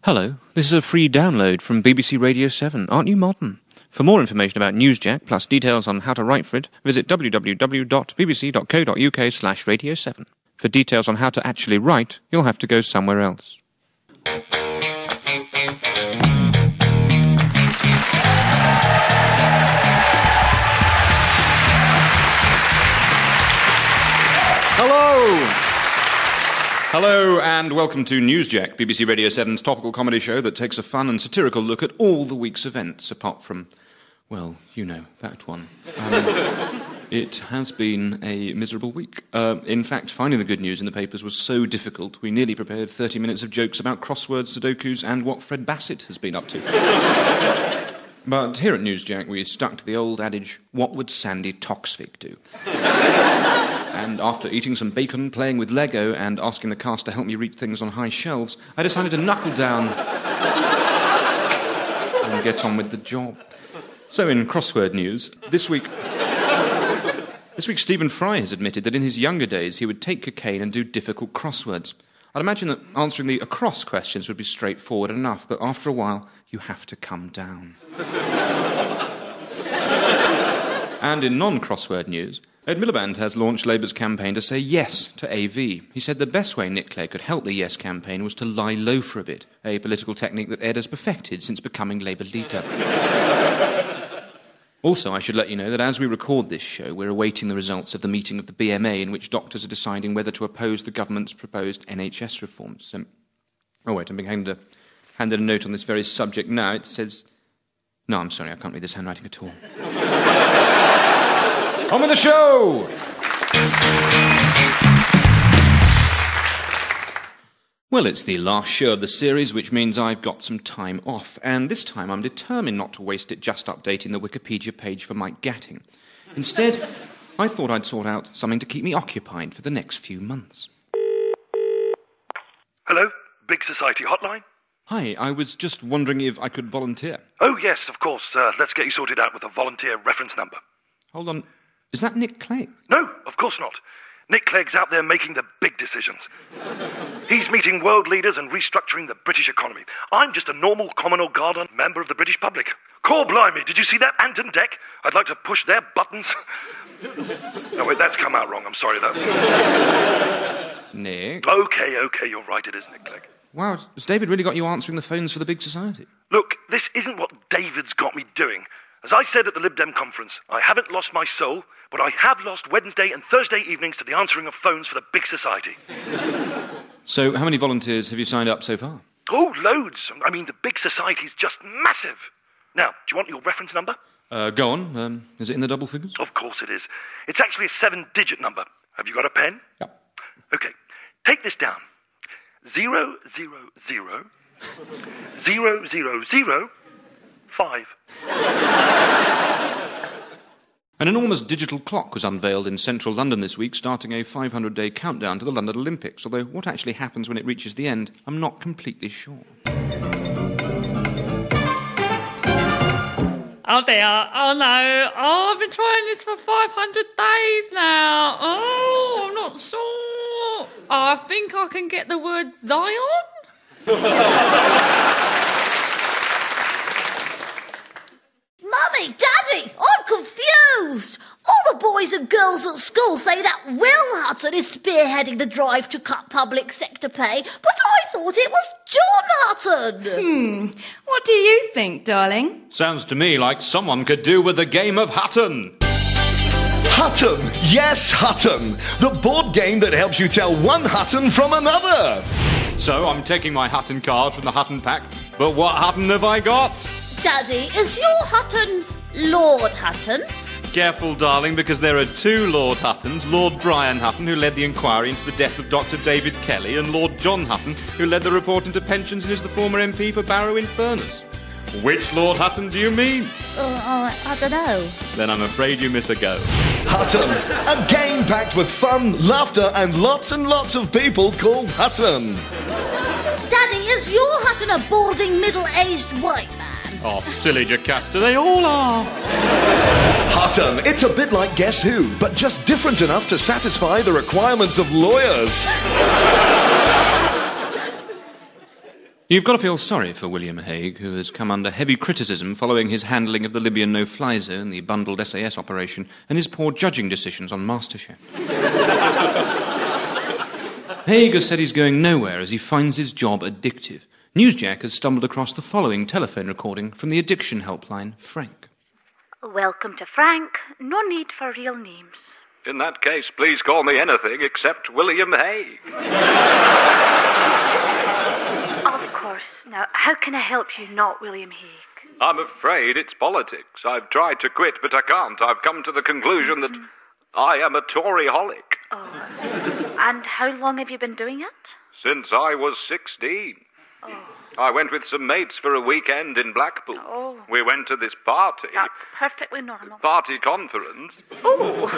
Hello, this is a free download from BBC Radio 7. Aren't you modern? For more information about Newsjack, plus details on how to write for it, visit www.bbc.co.uk/radio7. For details on how to actually write, you'll have to go somewhere else. Hello and welcome to Newsjack, BBC Radio 7's topical comedy show that takes a fun and satirical look at all the week's events, apart from, well, you know, that one. It has been a miserable week. In fact, finding the good news in the papers was so difficult, we nearly prepared 30 minutes of jokes about crosswords, sudokus, and what Fred Bassett has been up to. But here at Newsjack, we stuck to the old adage, what would Sandy Toksvig do? And after eating some bacon, playing with Lego, and asking the cast to help me reach things on high shelves, I decided to knuckle down and get on with the job. So in crossword news, this week Stephen Fry has admitted that in his younger days he would take cocaine and do difficult crosswords. I'd imagine that answering the across questions would be straightforward enough, but after a while, you have to come down. And in non-crossword news, Ed Miliband has launched Labour's campaign to say yes to AV. He said the best way Nick Clegg could help the Yes campaign was to lie low for a bit, a political technique that Ed has perfected since becoming Labour leader. Also, I should let you know that as we record this show, we're awaiting the results of the meeting of the BMA in which doctors are deciding whether to oppose the government's proposed NHS reforms. Oh, wait, I'm being handed a note on this very subject now. It says... No, I'm sorry, I can't read this handwriting at all. On with the show! Well, it's the last show of the series, which means I've got some time off, and this time I'm determined not to waste it just updating the Wikipedia page for Mike Gatting. Instead, I thought I'd sort out something to keep me occupied for the next few months. Hello? Big Society Hotline? Hi, I was just wondering if I could volunteer. Oh, yes, of course. Let's get you sorted out with a volunteer reference number. Hold on. Is that Nick Clegg? No, of course not. Nick Clegg's out there making the big decisions. He's meeting world leaders and restructuring the British economy. I'm just a normal Commonweal Garden member of the British public. Cor blimey, did you see that Ant and Dec? I'd like to push their buttons. No, wait, that's come out wrong. I'm sorry, though. Nick? Okay, you're right, it is Nick Clegg. Wow, has David really got you answering the phones for the big society? Look, this isn't what David's got me doing. As I said at the Lib Dem conference, I haven't lost my soul, but I have lost Wednesday and Thursday evenings to the answering of phones for the big society. So how many volunteers have you signed up so far? Oh, loads. I mean, the big society's just massive. Now, do you want your reference number? Go on. Is it in the double figures? Of course it is. It's actually a 7-digit number. Have you got a pen? Yep. Okay, take this down. 000 000 5. An enormous digital clock was unveiled in central London this week, starting a 500-day countdown to the London Olympics, although what actually happens when it reaches the end, I'm not completely sure. Oh dear, oh no, oh I've been trying this for 500 days now, oh I'm not sure, I think I can get the word Zion? Mummy, Daddy, I'm confused. All the boys and girls at school say that Will Hutton is spearheading the drive to cut public sector pay, but I thought it was John Hutton. What do you think, darling? Sounds to me like someone could do with a game of Hutton. Hutton! Yes, Hutton! The board game that helps you tell one Hutton from another! So I'm taking my Hutton card from the Hutton pack, but what Hutton have I got? Daddy, is your Hutton Lord Hutton? Careful, darling, because there are two Lord Huttons, Lord Brian Hutton, who led the inquiry into the death of Dr. David Kelly, and Lord John Hutton, who led the report into pensions and is the former MP for Barrow in Furness. Which Lord Hutton do you mean? I don't know. Then I'm afraid you miss a go. Hutton, a game packed with fun, laughter, and lots of people called Hutton. Daddy, is your Hutton a balding, middle-aged white man? Oh, silly Jocasta, they all are. Hutton, it's a bit like Guess Who, but just different enough to satisfy the requirements of lawyers. You've got to feel sorry for William Hague, who has come under heavy criticism following his handling of the Libyan no-fly zone, the bundled SAS operation, and his poor judging decisions on MasterChef. Hague has said he's going nowhere as he finds his job addictive. Newsjack has stumbled across the following telephone recording from the addiction helpline, Frank. Welcome to Frank. No need for real names. In that case, please call me anything except William Hague. Of course. Now, how can I help you, not William Hague? I'm afraid it's politics. I've tried to quit, but I can't. I've come to the conclusion that I am a Toryholic. Oh. And how long have you been doing it? Since I was 16. Oh. I went with some mates for a weekend in Blackpool. Oh. We went to this party. That's perfectly normal. Party conference. Oh.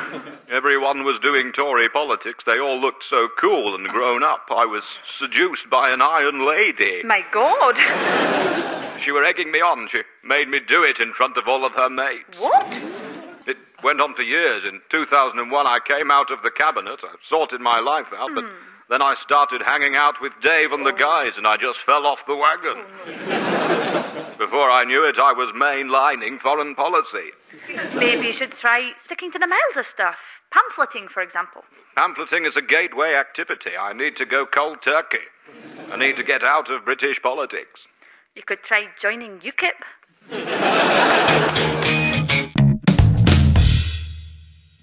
Everyone was doing Tory politics. They all looked so cool and grown up. I was seduced by an iron lady. My God. She were egging me on. She made me do it in front of all of her mates. What? It went on for years. In 2001, I came out of the cabinet. I sorted my life out, but then I started hanging out with Dave and the guys, and I just fell off the wagon. Before I knew it, I was mainlining foreign policy. Maybe you should try sticking to the milder stuff. Pamphleting, for example. Pamphleting is a gateway activity. I need to go cold turkey. I need to get out of British politics. You could try joining UKIP.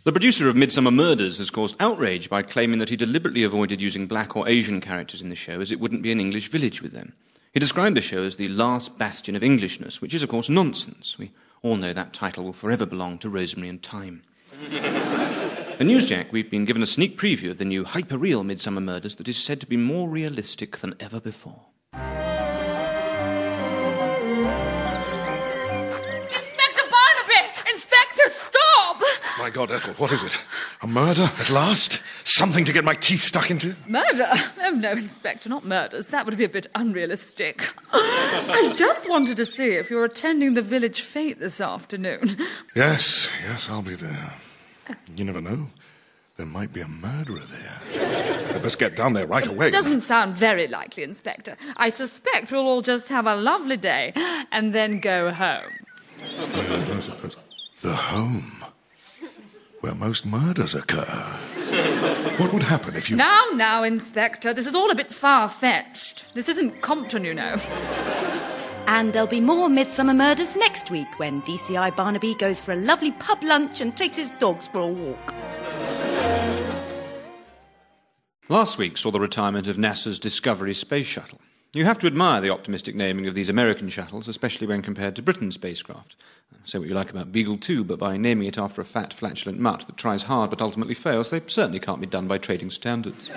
The producer of Midsummer Murders has caused outrage by claiming that he deliberately avoided using black or Asian characters in the show as it wouldn't be an English village with them. He described the show as the last bastion of Englishness, which is, of course, nonsense. We all know that title will forever belong to Rosemary and Thyme. At Newsjack, we've been given a sneak preview of the new hyper-real Midsummer Murders that is said to be more realistic than ever before. Inspector Barnaby! Inspector, stop! My God, Ethel, what is it? A murder, at last? Something to get my teeth stuck into? Murder? Oh, no, Inspector, not murders. That would be a bit unrealistic. I just wanted to see if you're attending the village fete this afternoon. Yes, I'll be there. You never know. There might be a murderer there. I'd best get down there right away. It doesn't sound very likely, Inspector. I suspect we'll all just have a lovely day and then go home. The home where most murders occur. What would happen if you... Now, Inspector, this is all a bit far-fetched. This isn't Compton, you know. And there'll be more Midsummer Murders next week when DCI Barnaby goes for a lovely pub lunch and takes his dogs for a walk. Last week saw the retirement of NASA's Discovery space shuttle. You have to admire the optimistic naming of these American shuttles, especially when compared to Britain's spacecraft. Say what you like about Beagle 2, but by naming it after a fat, flatulent mutt that tries hard but ultimately fails, they certainly can't be done by trading standards.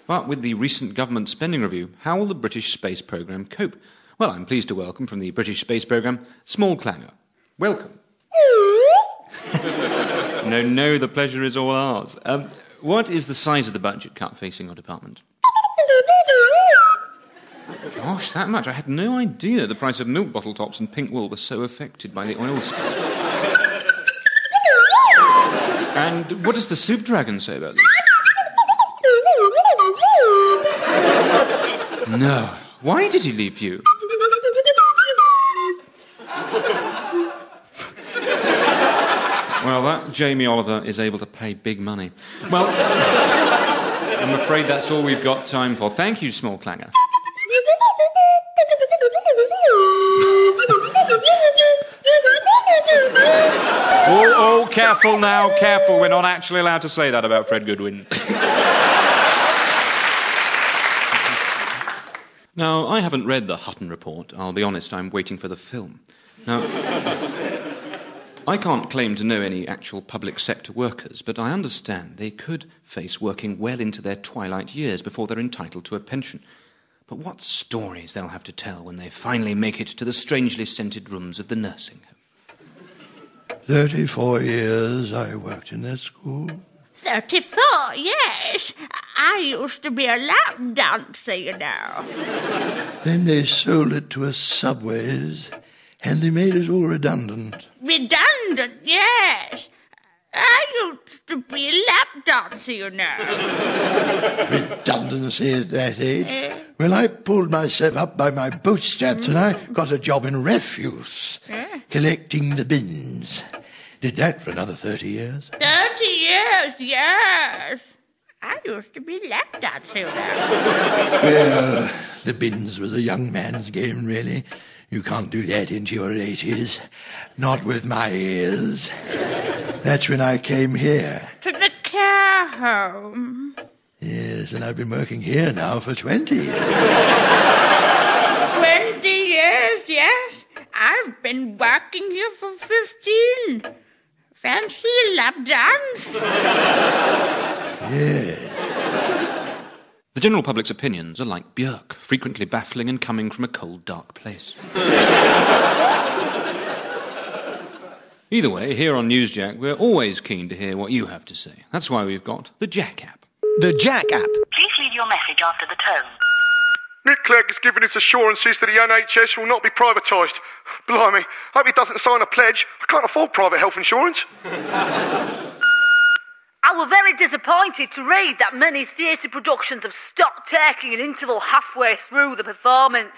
But with the recent government spending review, how will the British space programme cope? Well, I'm pleased to welcome from the British space programme, Small Clanger. Welcome. No, the pleasure is all ours. What is the size of the budget cut facing your department? Gosh, that much. I had no idea the price of milk bottle tops and pink wool was so affected by the oil spill. And what does the soup dragon say about this? No. Why did he leave you? Well, that Jamie Oliver is able to pay big money. Well, I'm afraid that's all we've got time for. Thank you, Small Clanger. Oh, careful now, careful. We're not actually allowed to say that about Fred Goodwin. Now, I haven't read the Hutton Report. I'll be honest, I'm waiting for the film. Now, I can't claim to know any actual public sector workers, but I understand they could face working well into their twilight years before they're entitled to a pension. But what stories they'll have to tell when they finally make it to the strangely scented rooms of the nursing home. 34 years I worked in that school. 34, yes. I used to be a lap dancer, you know. Then they sold it to us Subways, and they made us all redundant. Redundant, yes. I used to be a lap dancer, you know. Redundancy at that age? Well, I pulled myself up by my bootstraps and I got a job in refuse, collecting the bins. Did that for another 30 years. 30 years, yes. I used to be lap dancer. Well, the bins was a young man's game, really. You can't do that into your 80s. Not with my ears. That's when I came here. To the care home. Yes, and I've been working here now for 20 years. 20 years, yes. I've been working here for 15. Fancy a lap dance? Yes. The general public's opinions are like Björk, frequently baffling and coming from a cold, dark place. Either way, here on Newsjack, we're always keen to hear what you have to say. That's why we've got the Jack app. The Jack app. Please leave your message after the tone. Nick Clegg has given his assurances that the NHS will not be privatised. Blimey, hope he doesn't sign a pledge. I can't afford private health insurance. I was very disappointed to read that many theatre productions have stopped taking an interval halfway through the performance.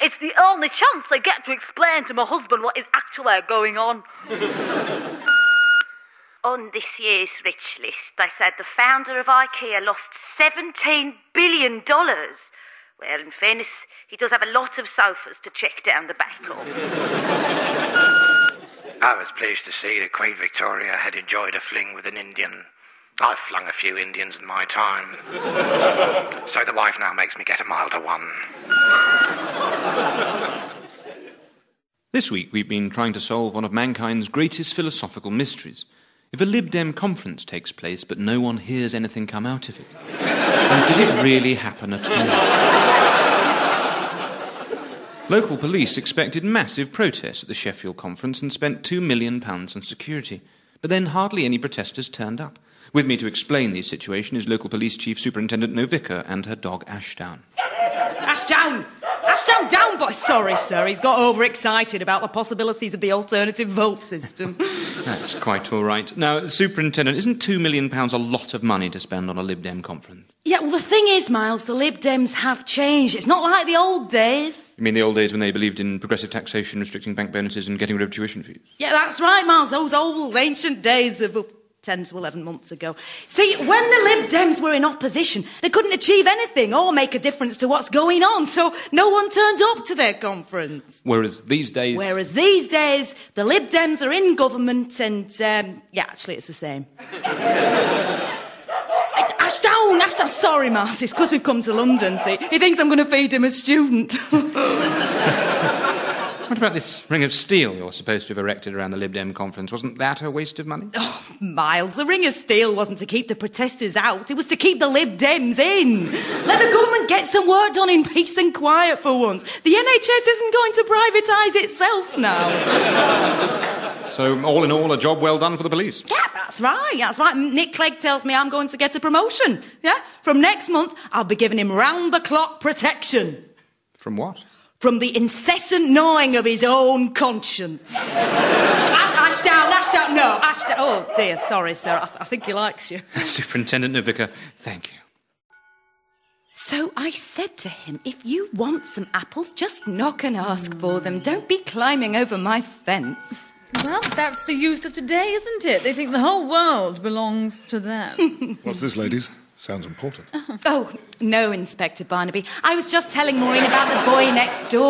It's the only chance I get to explain to my husband what is actually going on. On this year's rich list, they said the founder of IKEA lost $17 billion. Well, in fairness, he does have a lot of sofas to check down the back of. I was pleased to see that Queen Victoria had enjoyed a fling with an Indian. I've flung a few Indians in my time. So the wife now makes me get a milder one. This week we've been trying to solve one of mankind's greatest philosophical mysteries. If a Lib Dem conference takes place but no one hears anything come out of it, then did it really happen at all? Local police expected massive protests at the Sheffield conference and spent £2 million on security. But then hardly any protesters turned up. With me to explain the situation is local police chief superintendent Novica and her dog Ashdown. Ashdown! Ashdown down, boy! Sorry, sir, he's got overexcited about the possibilities of the alternative vote system. That's quite all right. Now, superintendent, isn't £2 million a lot of money to spend on a Lib Dem conference? Yeah, well, the thing is, Miles, the Lib Dems have changed. It's not like the old days. You mean the old days when they believed in progressive taxation, restricting bank bonuses and getting rid of tuition fees? Yeah, that's right, Miles. Those old ancient days of 10 to 11 months ago. See, when the Lib Dems were in opposition, they couldn't achieve anything or make a difference to what's going on, so no one turned up to their conference. Whereas these days, the Lib Dems are in government and, yeah, actually it's the same. Ashdown! Sorry, Miles, it's because we've come to London, see. He thinks I'm going to feed him a student. What about this ring of steel you're supposed to have erected around the Lib Dem conference? Wasn't that a waste of money? Oh, Miles, the ring of steel wasn't to keep the protesters out. It was to keep the Lib Dems in. Let the government get some work done in peace and quiet for once. The NHS isn't going to privatise itself now. So, all in all, a job well done for the police. Yeah, that's right. Nick Clegg tells me I'm going to get a promotion. Yeah? From next month, I'll be giving him round-the-clock protection. From what? From the incessant gnawing of his own conscience. Ashdown. Oh, dear, sorry, sir. I think he likes you. Superintendent Novica, thank you. So I said to him, if you want some apples, just knock and ask for them. Don't be climbing over my fence. Well, that's the youth of today, isn't it? They think the whole world belongs to them. What's this, ladies? Sounds important. Oh, no, Inspector Barnaby. I was just telling Maureen about the boy next door.